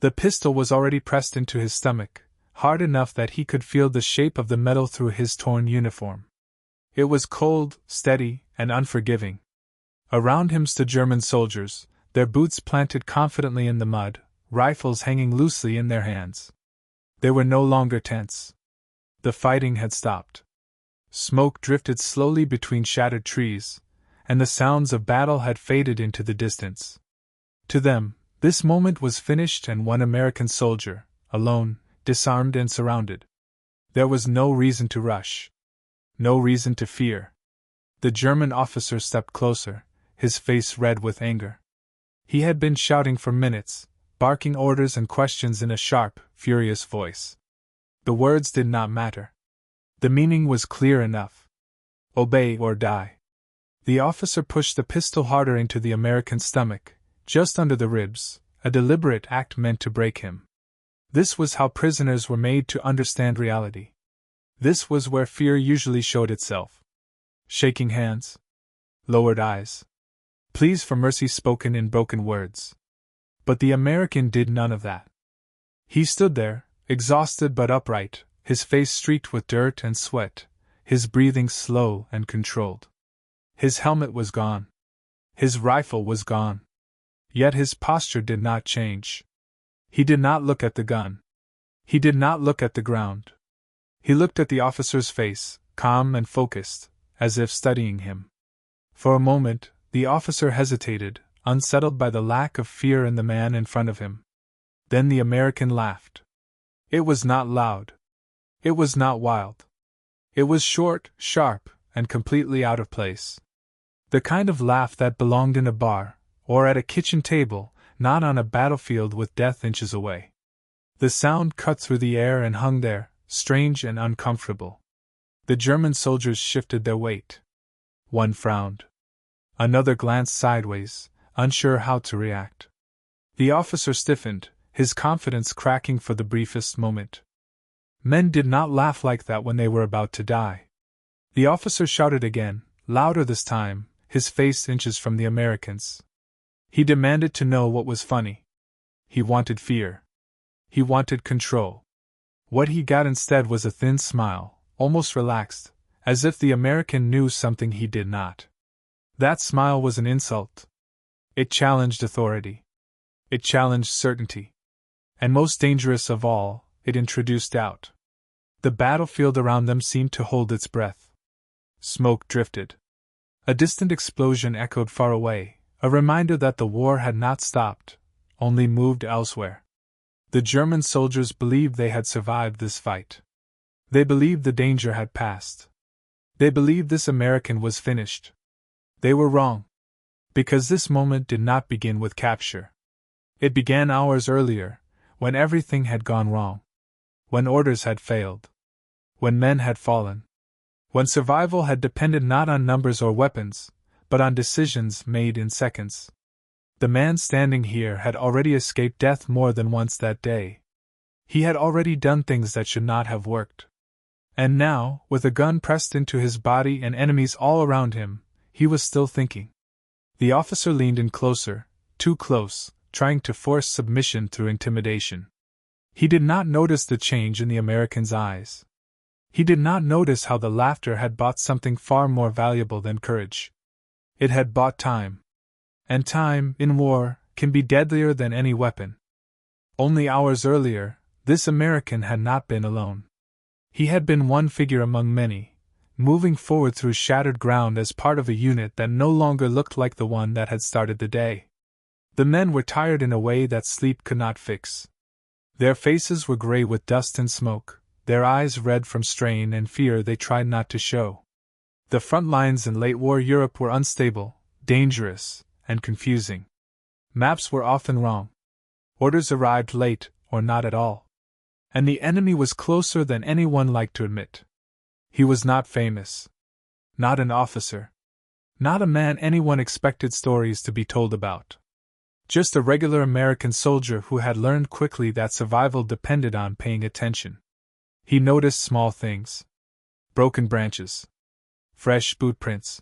The pistol was already pressed into his stomach, hard enough that he could feel the shape of the metal through his torn uniform. It was cold, steady, and unforgiving. Around him stood German soldiers, their boots planted confidently in the mud, rifles hanging loosely in their hands. They were no longer tense. The fighting had stopped. Smoke drifted slowly between shattered trees, and the sounds of battle had faded into the distance. To them, this moment was finished, and one American soldier, alone, disarmed and surrounded. There was no reason to rush. No reason to fear. The German officer stepped closer, his face red with anger. He had been shouting for minutes, barking orders and questions in a sharp, furious voice. The words did not matter. The meaning was clear enough. Obey or die. The officer pushed the pistol harder into the American's stomach, just under the ribs, a deliberate act meant to break him. This was how prisoners were made to understand reality. This was where fear usually showed itself. Shaking hands. Lowered eyes. Pleas for mercy spoken in broken words. But the American did none of that. He stood there, exhausted but upright, his face streaked with dirt and sweat, his breathing slow and controlled. His helmet was gone. His rifle was gone. Yet his posture did not change. He did not look at the gun. He did not look at the ground. He looked at the officer's face, calm and focused, as if studying him. For a moment, the officer hesitated, unsettled by the lack of fear in the man in front of him. Then the American laughed. It was not loud. It was not wild. It was short, sharp, and completely out of place. The kind of laugh that belonged in a bar, or at a kitchen table, not on a battlefield with death inches away. The sound cut through the air and hung there, strange and uncomfortable. The German soldiers shifted their weight. One frowned. Another glanced sideways, unsure how to react. The officer stiffened, his confidence cracking for the briefest moment. Men did not laugh like that when they were about to die. The officer shouted again, louder this time, his face inches from the American's. He demanded to know what was funny. He wanted fear. He wanted control. What he got instead was a thin smile, almost relaxed, as if the American knew something he did not. That smile was an insult. It challenged authority. It challenged certainty. And most dangerous of all, it introduced doubt. The battlefield around them seemed to hold its breath. Smoke drifted. A distant explosion echoed far away, a reminder that the war had not stopped, only moved elsewhere. The German soldiers believed they had survived this fight. They believed the danger had passed. They believed this American was finished. They were wrong. Because this moment did not begin with capture. It began hours earlier, when everything had gone wrong. When orders had failed. When men had fallen. When survival had depended not on numbers or weapons, but on decisions made in seconds. The man standing here had already escaped death more than once that day. He had already done things that should not have worked. And now, with a gun pressed into his body and enemies all around him, he was still thinking. The officer leaned in closer, too close, trying to force submission through intimidation. He did not notice the change in the American's eyes. He did not notice how the laughter had bought something far more valuable than courage. It had bought time. And time, in war, can be deadlier than any weapon. Only hours earlier, this American had not been alone. He had been one figure among many, moving forward through shattered ground as part of a unit that no longer looked like the one that had started the day. The men were tired in a way that sleep could not fix. Their faces were gray with dust and smoke, their eyes red from strain and fear they tried not to show. The front lines in late-war Europe were unstable, dangerous, and confusing. Maps were often wrong. Orders arrived late, or not at all. And the enemy was closer than anyone liked to admit. He was not famous. Not an officer. Not a man anyone expected stories to be told about. Just a regular American soldier who had learned quickly that survival depended on paying attention. He noticed small things. Broken branches. Fresh boot prints.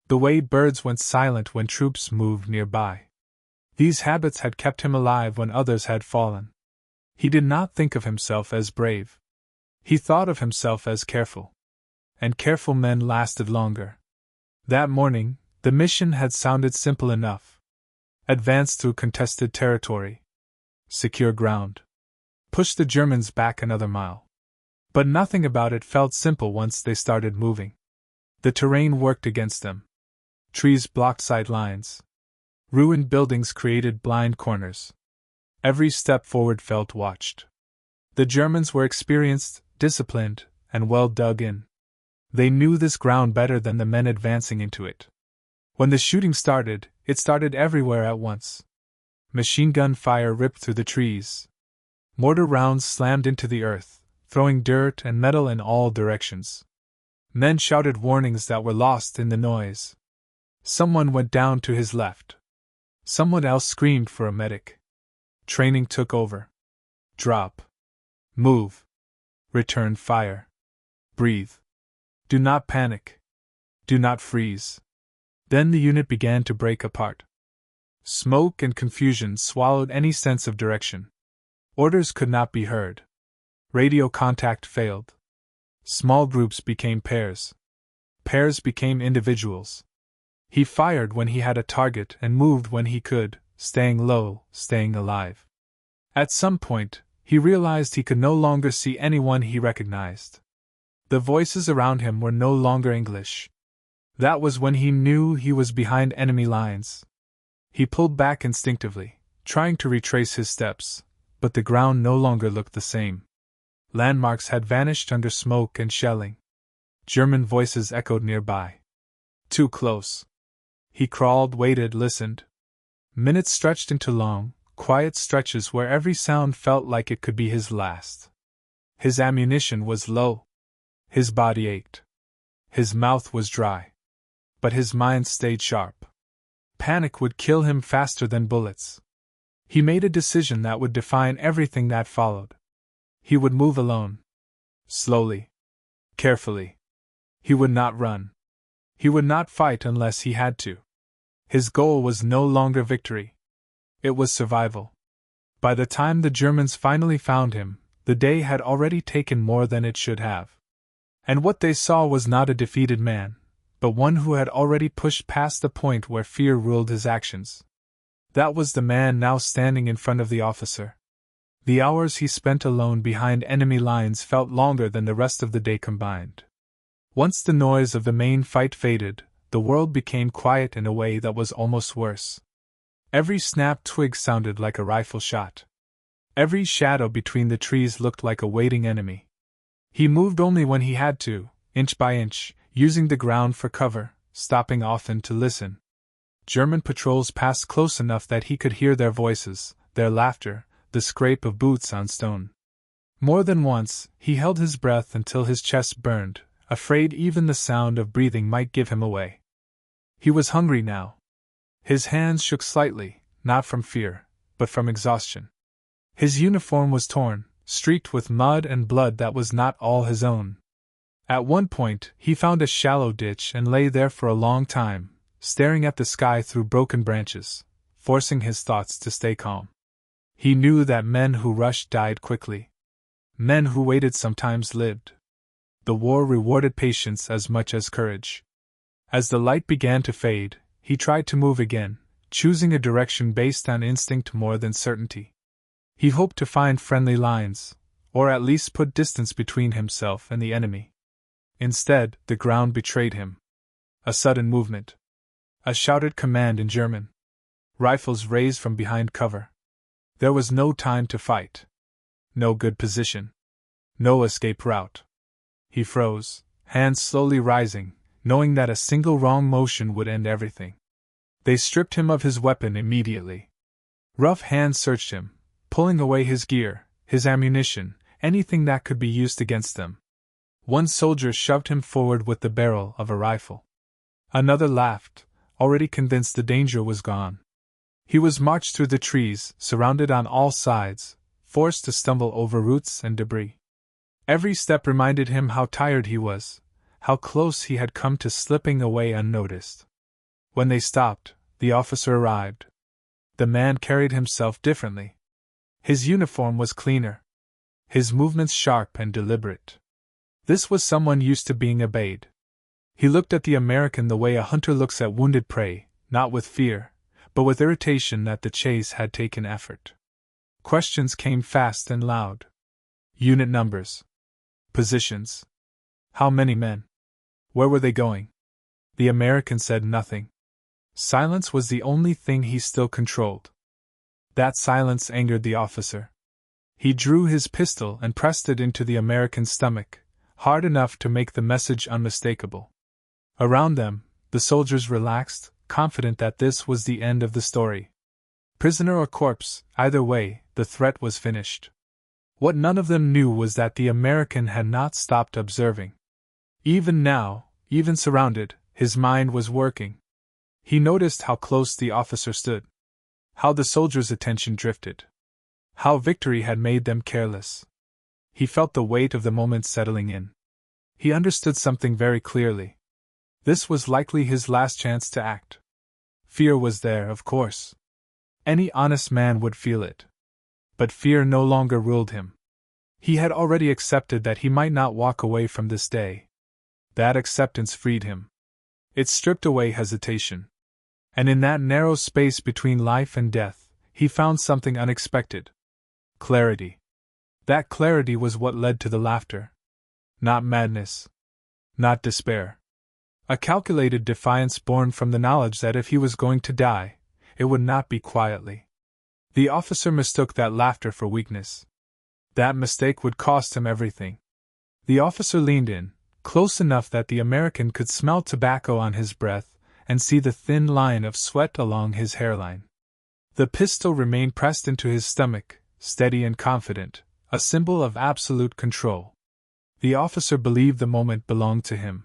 The way birds went silent when troops moved nearby. These habits had kept him alive when others had fallen. He did not think of himself as brave. He thought of himself as careful. And careful men lasted longer. That morning, the mission had sounded simple enough. Advance through contested territory. Secure ground. Push the Germans back another mile. But nothing about it felt simple once they started moving. The terrain worked against them. Trees blocked sight lines. Ruined buildings created blind corners. Every step forward felt watched. The Germans were experienced, disciplined, and well dug in. They knew this ground better than the men advancing into it. When the shooting started, it started everywhere at once. Machine gun fire ripped through the trees. Mortar rounds slammed into the earth, throwing dirt and metal in all directions. Men shouted warnings that were lost in the noise. Someone went down to his left. Someone else screamed for a medic. Training took over. Drop. Move. Return fire. Breathe. Do not panic. Do not freeze. Then the unit began to break apart. Smoke and confusion swallowed any sense of direction. Orders could not be heard. Radio contact failed. Small groups became pairs. Pairs became individuals. He fired when he had a target and moved when he could, staying low, staying alive. At some point, he realized he could no longer see anyone he recognized. The voices around him were no longer English. That was when he knew he was behind enemy lines. He pulled back instinctively, trying to retrace his steps, but the ground no longer looked the same. Landmarks had vanished under smoke and shelling. German voices echoed nearby. Too close. He crawled, waited, listened. Minutes stretched into long, quiet stretches where every sound felt like it could be his last. His ammunition was low. His body ached. His mouth was dry. But his mind stayed sharp. Panic would kill him faster than bullets. He made a decision that would define everything that followed. He would move alone. Slowly. Carefully. He would not run. He would not fight unless he had to. His goal was no longer victory. It was survival. By the time the Germans finally found him, the day had already taken more than it should have. And what they saw was not a defeated man, but one who had already pushed past the point where fear ruled his actions. That was the man now standing in front of the officer. The hours he spent alone behind enemy lines felt longer than the rest of the day combined. Once the noise of the main fight faded, the world became quiet in a way that was almost worse. Every snapped twig sounded like a rifle shot. Every shadow between the trees looked like a waiting enemy. He moved only when he had to, inch by inch, using the ground for cover, stopping often to listen. German patrols passed close enough that he could hear their voices, their laughter, the scrape of boots on stone. More than once, he held his breath until his chest burned, afraid even the sound of breathing might give him away. He was hungry now. His hands shook slightly, not from fear, but from exhaustion. His uniform was torn, streaked with mud and blood that was not all his own. At one point, he found a shallow ditch and lay there for a long time, staring at the sky through broken branches, forcing his thoughts to stay calm. He knew that men who rushed died quickly. Men who waited sometimes lived. The war rewarded patience as much as courage. As the light began to fade, he tried to move again, choosing a direction based on instinct more than certainty. He hoped to find friendly lines, or at least put distance between himself and the enemy. Instead, the ground betrayed him. A sudden movement. A shouted command in German. Rifles raised from behind cover. There was no time to fight. No good position. No escape route. He froze, hands slowly rising, knowing that a single wrong motion would end everything. They stripped him of his weapon immediately. Rough hands searched him, pulling away his gear, his ammunition, anything that could be used against them. One soldier shoved him forward with the barrel of a rifle. Another laughed, already convinced the danger was gone. He was marched through the trees, surrounded on all sides, forced to stumble over roots and debris. Every step reminded him how tired he was, how close he had come to slipping away unnoticed. When they stopped, the officer arrived. the man carried himself differently. His uniform was cleaner. His movements sharp and deliberate. This was someone used to being obeyed. He looked at the American the way a hunter looks at wounded prey, not with fear, but with irritation that the chase had taken effort. Questions came fast and loud. Unit numbers. Positions. How many men? Where were they going? The American said nothing. Silence was the only thing he still controlled. That silence angered the officer. He drew his pistol and pressed it into the American's stomach, hard enough to make the message unmistakable. Around them, the soldiers relaxed, confident that this was the end of the story. Prisoner or corpse, either way, the threat was finished. What none of them knew was that the American had not stopped observing. Even now, even surrounded, his mind was working. He noticed how close the officer stood. How the soldiers' attention drifted. How victory had made them careless. He felt the weight of the moment settling in. He understood something very clearly. This was likely his last chance to act. Fear was there, of course. Any honest man would feel it. But fear no longer ruled him. He had already accepted that he might not walk away from this day. That acceptance freed him. It stripped away hesitation. And in that narrow space between life and death, he found something unexpected. Clarity. That clarity was what led to the laughter. Not madness. Not despair. A calculated defiance born from the knowledge that if he was going to die, it would not be quietly. The officer mistook that laughter for weakness. That mistake would cost him everything. The officer leaned in, close enough that the American could smell tobacco on his breath and see the thin line of sweat along his hairline. The pistol remained pressed into his stomach, steady and confident, a symbol of absolute control. The officer believed the moment belonged to him.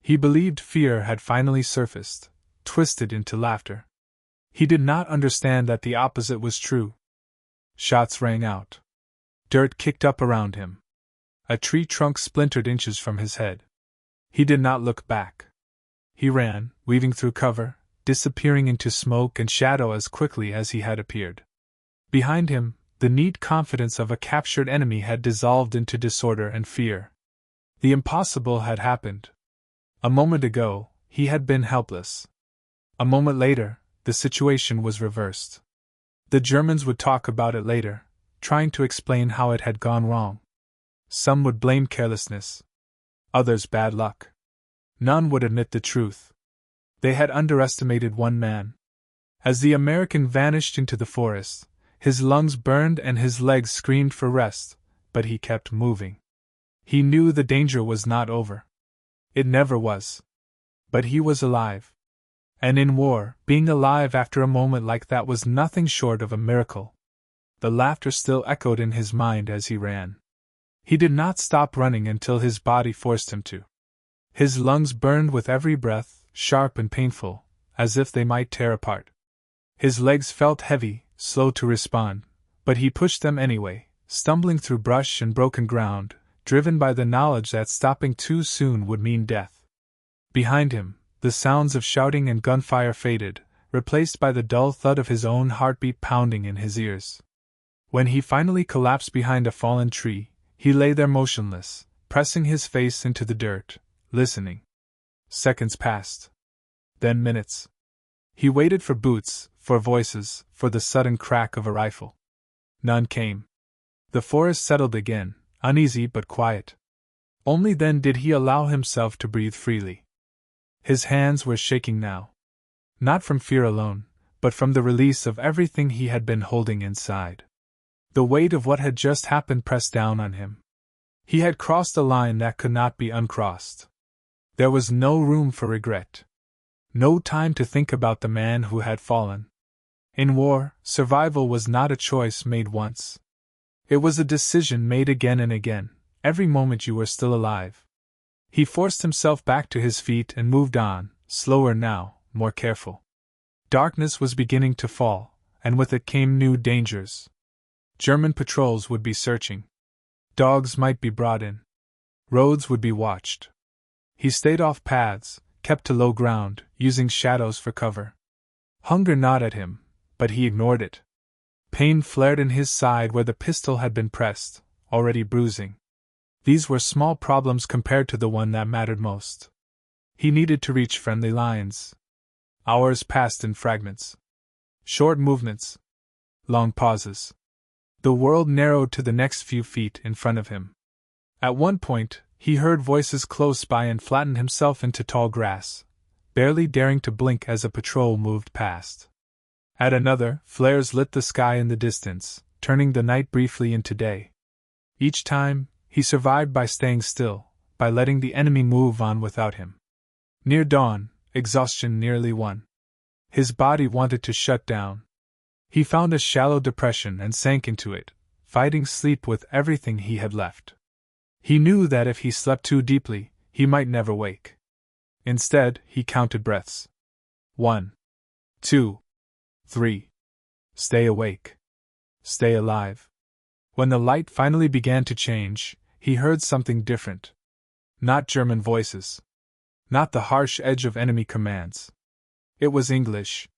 He believed fear had finally surfaced, twisted into laughter. He did not understand that the opposite was true. Shots rang out. Dirt kicked up around him. A tree trunk splintered inches from his head. He did not look back. He ran, weaving through cover, disappearing into smoke and shadow as quickly as he had appeared. Behind him, the neat confidence of a captured enemy had dissolved into disorder and fear. The impossible had happened. A moment ago, he had been helpless. A moment later, the situation was reversed. The Germans would talk about it later, trying to explain how it had gone wrong. Some would blame carelessness. Others bad luck. None would admit the truth. They had underestimated one man. As the American vanished into the forest, his lungs burned and his legs screamed for rest, but he kept moving. He knew the danger was not over. It never was. But he was alive. And in war, being alive after a moment like that was nothing short of a miracle. The laughter still echoed in his mind as he ran. He did not stop running until his body forced him to. His lungs burned with every breath, sharp and painful, as if they might tear apart. His legs felt heavy, slow to respond, but he pushed them anyway, stumbling through brush and broken ground, driven by the knowledge that stopping too soon would mean death. Behind him, the sounds of shouting and gunfire faded, replaced by the dull thud of his own heartbeat pounding in his ears. When he finally collapsed behind a fallen tree, he lay there motionless, pressing his face into the dirt, listening. Seconds passed. Then minutes. He waited for boots, for voices, for the sudden crack of a rifle. None came. The forest settled again, uneasy but quiet. Only then did he allow himself to breathe freely. His hands were shaking now. Not from fear alone, but from the release of everything he had been holding inside. The weight of what had just happened pressed down on him. He had crossed a line that could not be uncrossed. There was no room for regret. No time to think about the man who had fallen. In war, survival was not a choice made once. It was a decision made again and again, every moment you were still alive. He forced himself back to his feet and moved on, slower now, more careful. Darkness was beginning to fall, and with it came new dangers. German patrols would be searching. Dogs might be brought in. Roads would be watched. He stayed off paths, kept to low ground, using shadows for cover. Hunger gnawed at him, but he ignored it. Pain flared in his side where the pistol had been pressed, already bruising. These were small problems compared to the one that mattered most. He needed to reach friendly lines. Hours passed in fragments. Short movements. Long pauses. The world narrowed to the next few feet in front of him. At one point, he heard voices close by and flattened himself into tall grass, barely daring to blink as a patrol moved past. At another, flares lit the sky in the distance, turning the night briefly into day. Each time, he survived by staying still, by letting the enemy move on without him. Near dawn, exhaustion nearly won. His body wanted to shut down. He found a shallow depression and sank into it, fighting sleep with everything he had left. He knew that if he slept too deeply, he might never wake. Instead, he counted breaths. 1, 2, 3. Stay awake. Stay alive. When the light finally began to change, he heard something different. Not German voices. Not the harsh edge of enemy commands. It was English.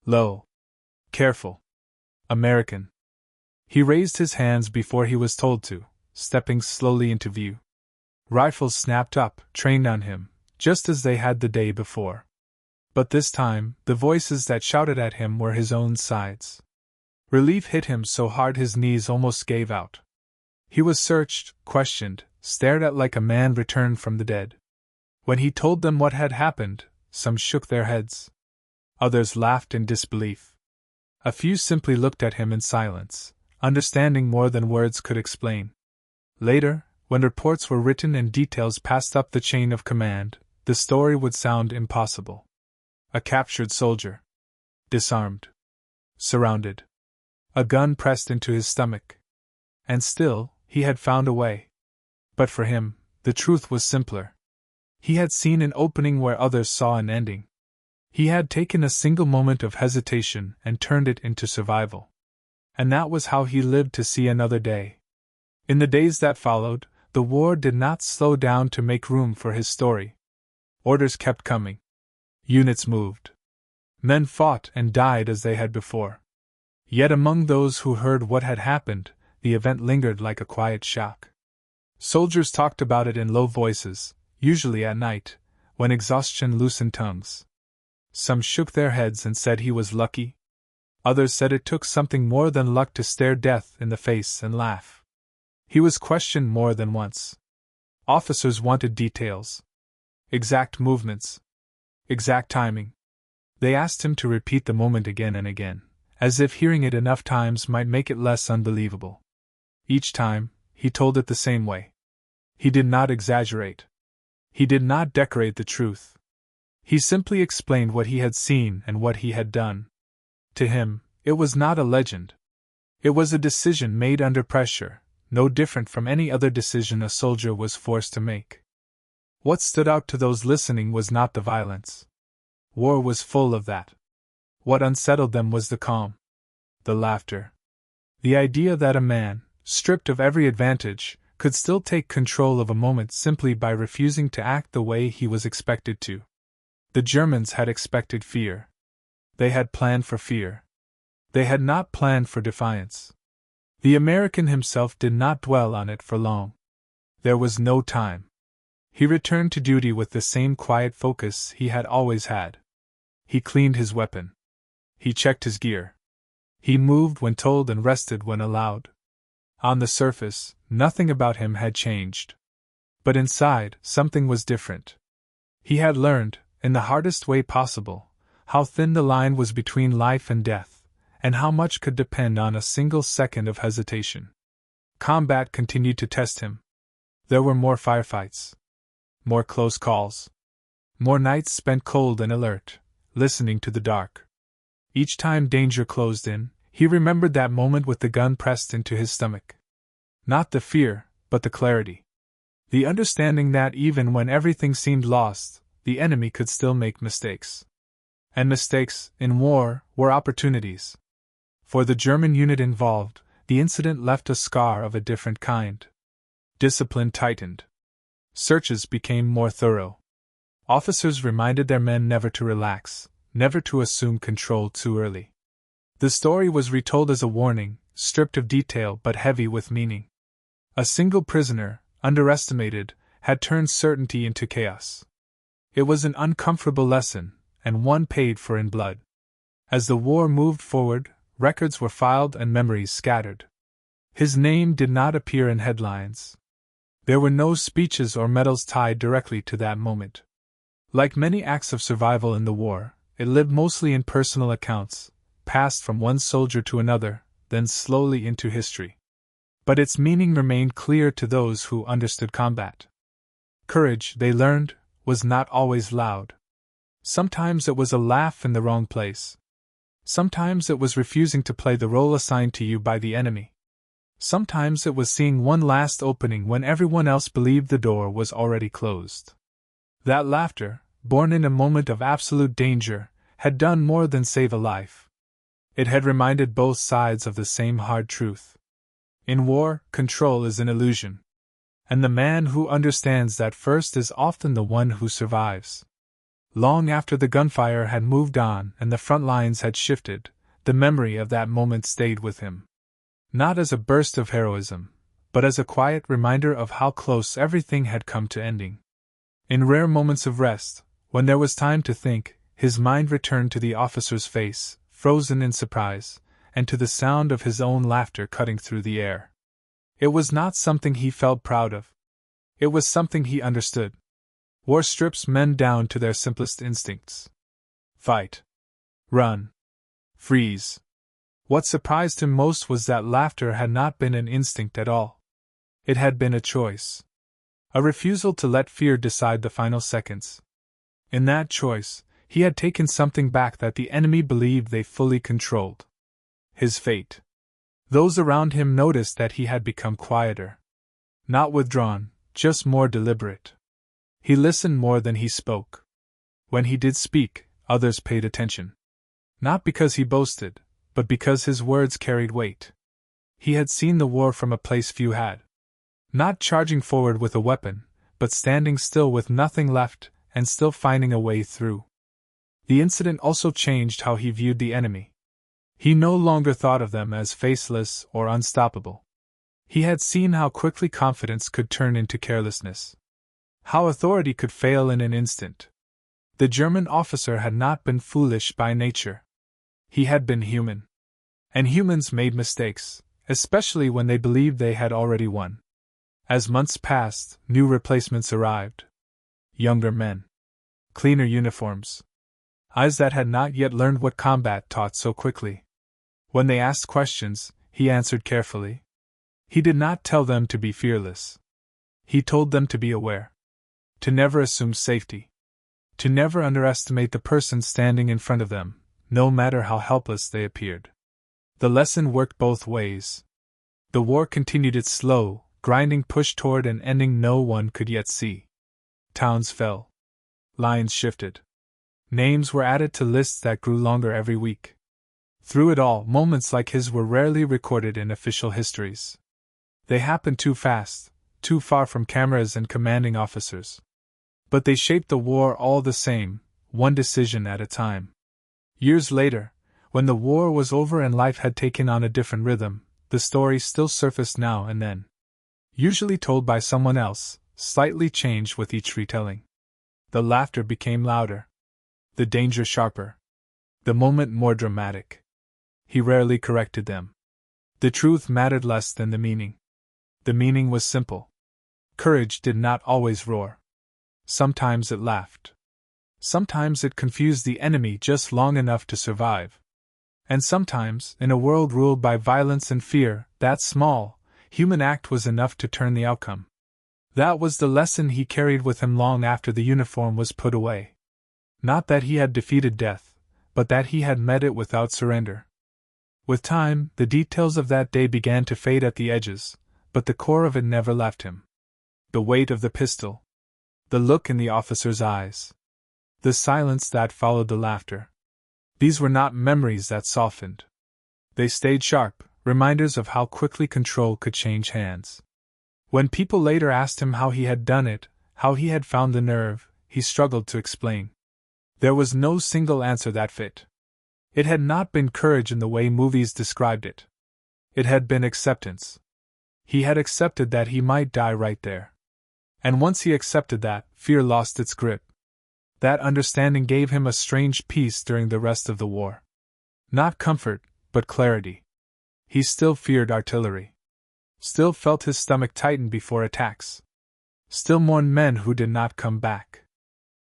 Low. Careful. American. He raised his hands before he was told to, stepping slowly into view. Rifles snapped up, trained on him, just as they had the day before. But this time, the voices that shouted at him were his own sides. Relief hit him so hard his knees almost gave out. He was searched, questioned, stared at like a man returned from the dead. When he told them what had happened, some shook their heads. Others laughed in disbelief. A few simply looked at him in silence, understanding more than words could explain. Later, when reports were written and details passed up the chain of command, the story would sound impossible. A captured soldier. Disarmed. Surrounded. A gun pressed into his stomach. And still, he had found a way. But for him, the truth was simpler. He had seen an opening where others saw an ending. He had taken a single moment of hesitation and turned it into survival. And that was how he lived to see another day. In the days that followed, the war did not slow down to make room for his story. Orders kept coming. Units moved. Men fought and died as they had before. Yet among those who heard what had happened, the event lingered like a quiet shock. Soldiers talked about it in low voices, usually at night, when exhaustion loosened tongues. Some shook their heads and said he was lucky. Others said it took something more than luck to stare death in the face and laugh. He was questioned more than once. Officers wanted details. Exact movements. Exact timing. They asked him to repeat the moment again and again, as if hearing it enough times might make it less unbelievable. Each time, he told it the same way. He did not exaggerate. He did not decorate the truth. He simply explained what he had seen and what he had done. To him, it was not a legend. It was a decision made under pressure, no different from any other decision a soldier was forced to make. What stood out to those listening was not the violence. War was full of that. What unsettled them was the calm. The laughter. The idea that a man, stripped of every advantage, could still take control of a moment simply by refusing to act the way he was expected to. The Germans had expected fear. They had planned for fear. They had not planned for defiance. The American himself did not dwell on it for long. There was no time. He returned to duty with the same quiet focus he had always had. He cleaned his weapon. He checked his gear. He moved when told and rested when allowed. On the surface, nothing about him had changed. But inside, something was different. He had learned, in the hardest way possible, how thin the line was between life and death, and how much could depend on a single second of hesitation. Combat continued to test him. There were more firefights. More close calls. More nights spent cold and alert, listening to the dark. Each time danger closed in, he remembered that moment with the gun pressed into his stomach. Not the fear, but the clarity. The understanding that even when everything seemed lost, the enemy could still make mistakes. And mistakes, in war, were opportunities. For the German unit involved, the incident left a scar of a different kind. Discipline tightened. Searches became more thorough. Officers reminded their men never to relax, never to assume control too early. The story was retold as a warning, stripped of detail but heavy with meaning. A single prisoner, underestimated, had turned certainty into chaos. It was an uncomfortable lesson, and one paid for in blood. As the war moved forward, records were filed and memories scattered. His name did not appear in headlines. There were no speeches or medals tied directly to that moment. Like many acts of survival in the war, it lived mostly in personal accounts, passed from one soldier to another, then slowly into history. But its meaning remained clear to those who understood combat. Courage, they learned, was not always loud. Sometimes it was a laugh in the wrong place. Sometimes it was refusing to play the role assigned to you by the enemy. Sometimes it was seeing one last opening when everyone else believed the door was already closed. That laughter, born in a moment of absolute danger, had done more than save a life. It had reminded both sides of the same hard truth. In war, control is an illusion. And the man who understands that first is often the one who survives. Long after the gunfire had moved on and the front lines had shifted, the memory of that moment stayed with him. Not as a burst of heroism, but as a quiet reminder of how close everything had come to ending. In rare moments of rest, when there was time to think, his mind returned to the officer's face, frozen in surprise, and to the sound of his own laughter cutting through the air. It was not something he felt proud of. It was something he understood. War strips men down to their simplest instincts. Fight. Run. Freeze. What surprised him most was that laughter had not been an instinct at all. It had been a choice. A refusal to let fear decide the final seconds. In that choice, he had taken something back that the enemy believed they fully controlled. His fate. Those around him noticed that he had become quieter. Not withdrawn, just more deliberate. He listened more than he spoke. When he did speak, others paid attention. Not because he boasted, but because his words carried weight. He had seen the war from a place few had. Not charging forward with a weapon, but standing still with nothing left, and still finding a way through. The incident also changed how he viewed the enemy. He no longer thought of them as faceless or unstoppable. He had seen how quickly confidence could turn into carelessness. How authority could fail in an instant. The German officer had not been foolish by nature. He had been human. And humans made mistakes, especially when they believed they had already won. As months passed, new replacements arrived. Younger men. Cleaner uniforms. Eyes that had not yet learned what combat taught so quickly. When they asked questions, he answered carefully. He did not tell them to be fearless. He told them to be aware. To never assume safety. To never underestimate the person standing in front of them, no matter how helpless they appeared. The lesson worked both ways. The war continued its slow, grinding push toward an ending no one could yet see. Towns fell. Lines shifted. Names were added to lists that grew longer every week. Through it all, moments like his were rarely recorded in official histories. They happened too fast, too far from cameras and commanding officers. But they shaped the war all the same, one decision at a time. Years later, when the war was over and life had taken on a different rhythm, the story still surfaced now and then. Usually told by someone else, slightly changed with each retelling. The laughter became louder. The danger sharper. The moment more dramatic. He rarely corrected them. The truth mattered less than the meaning. The meaning was simple. Courage did not always roar. Sometimes it laughed. Sometimes it confused the enemy just long enough to survive. And sometimes, in a world ruled by violence and fear, that small, human act was enough to turn the outcome. That was the lesson he carried with him long after the uniform was put away. Not that he had defeated death, but that he had met it without surrender. With time, the details of that day began to fade at the edges, but the core of it never left him. The weight of the pistol. The look in the officer's eyes. The silence that followed the laughter. These were not memories that softened. They stayed sharp, reminders of how quickly control could change hands. When people later asked him how he had done it, how he had found the nerve, he struggled to explain. There was no single answer that fit. It had not been courage in the way movies described it. It had been acceptance. He had accepted that he might die right there. And once he accepted that, fear lost its grip. That understanding gave him a strange peace during the rest of the war. Not comfort, but clarity. He still feared artillery. Still felt his stomach tighten before attacks. Still mourned men who did not come back.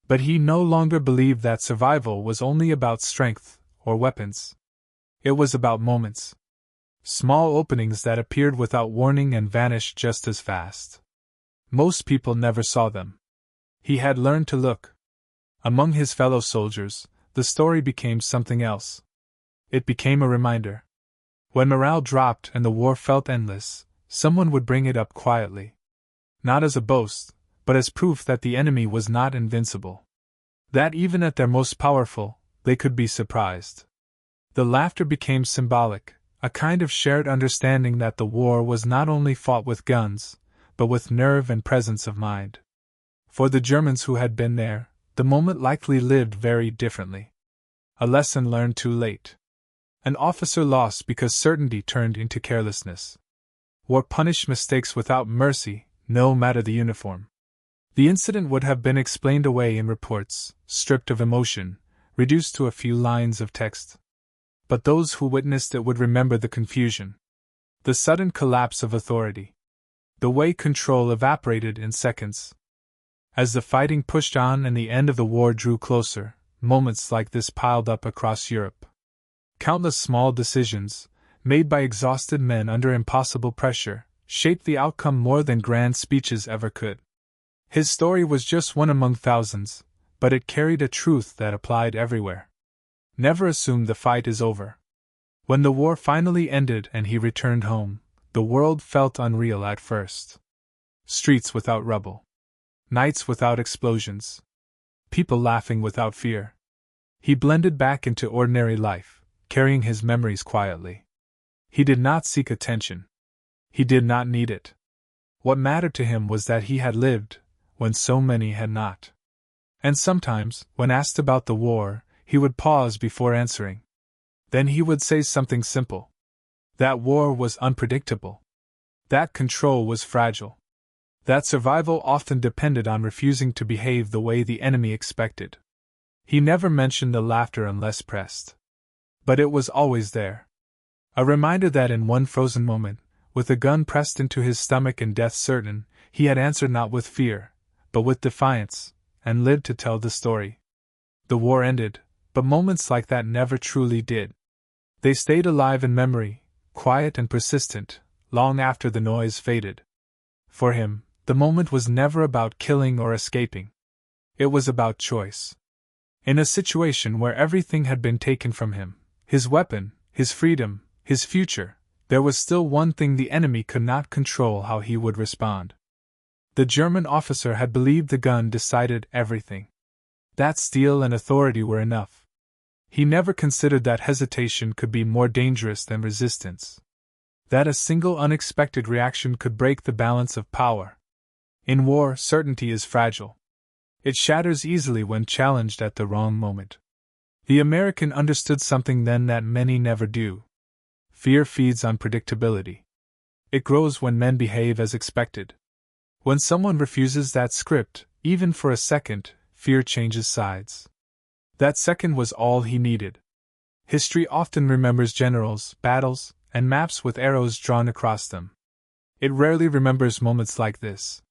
But he no longer believed that survival was only about strength or weapons. It was about moments. Small openings that appeared without warning and vanished just as fast. Most people never saw them. He had learned to look. Among his fellow soldiers, the story became something else. It became a reminder. When morale dropped and the war felt endless, someone would bring it up quietly. Not as a boast, but as proof that the enemy was not invincible. That even at their most powerful, they could be surprised. The laughter became symbolic, a kind of shared understanding that the war was not only fought with guns, but with nerve and presence of mind. For the Germans who had been there, the moment likely lived very differently. A lesson learned too late. An officer lost because certainty turned into carelessness. War punished mistakes without mercy, no matter the uniform. The incident would have been explained away in reports, stripped of emotion, reduced to a few lines of text. But those who witnessed it would remember the confusion. The sudden collapse of authority. The way control evaporated in seconds. As the fighting pushed on and the end of the war drew closer, moments like this piled up across Europe. Countless small decisions, made by exhausted men under impossible pressure, shaped the outcome more than grand speeches ever could. His story was just one among thousands, but it carried a truth that applied everywhere. Never assume the fight is over. When the war finally ended and he returned home, the world felt unreal at first. Streets without rubble. Nights without explosions. People laughing without fear. He blended back into ordinary life, carrying his memories quietly. He did not seek attention. He did not need it. What mattered to him was that he had lived, when so many had not. And sometimes, when asked about the war, he would pause before answering. Then he would say something simple. That war was unpredictable. That control was fragile. That survival often depended on refusing to behave the way the enemy expected. He never mentioned the laughter unless pressed. But it was always there. A reminder that in one frozen moment, with a gun pressed into his stomach and death certain, he had answered not with fear, but with defiance, and lived to tell the story. The war ended, but moments like that never truly did. They stayed alive in memory, quiet and persistent, long after the noise faded. For him, the moment was never about killing or escaping. It was about choice. In a situation where everything had been taken from him, his weapon, his freedom, his future, there was still one thing the enemy could not control: how he would respond. The German officer had believed the gun decided everything. That steel and authority were enough. He never considered that hesitation could be more dangerous than resistance. That a single unexpected reaction could break the balance of power. In war, certainty is fragile. It shatters easily when challenged at the wrong moment. The American understood something then that many never do. Fear feeds on predictability. It grows when men behave as expected. When someone refuses that script, even for a second, fear changes sides. That second was all he needed. History often remembers generals, battles, and maps with arrows drawn across them. It rarely remembers moments like this.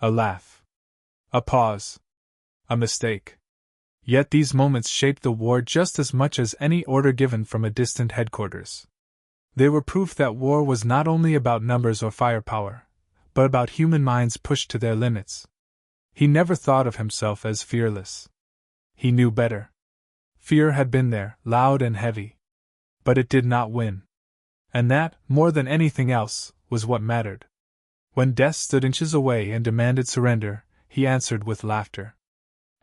A laugh. A pause. A mistake. Yet these moments shaped the war just as much as any order given from a distant headquarters. They were proof that war was not only about numbers or firepower, but about human minds pushed to their limits. He never thought of himself as fearless. He knew better. Fear had been there, loud and heavy. But it did not win. And that, more than anything else, was what mattered. When death stood inches away and demanded surrender, he answered with laughter.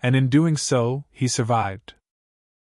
And in doing so, he survived.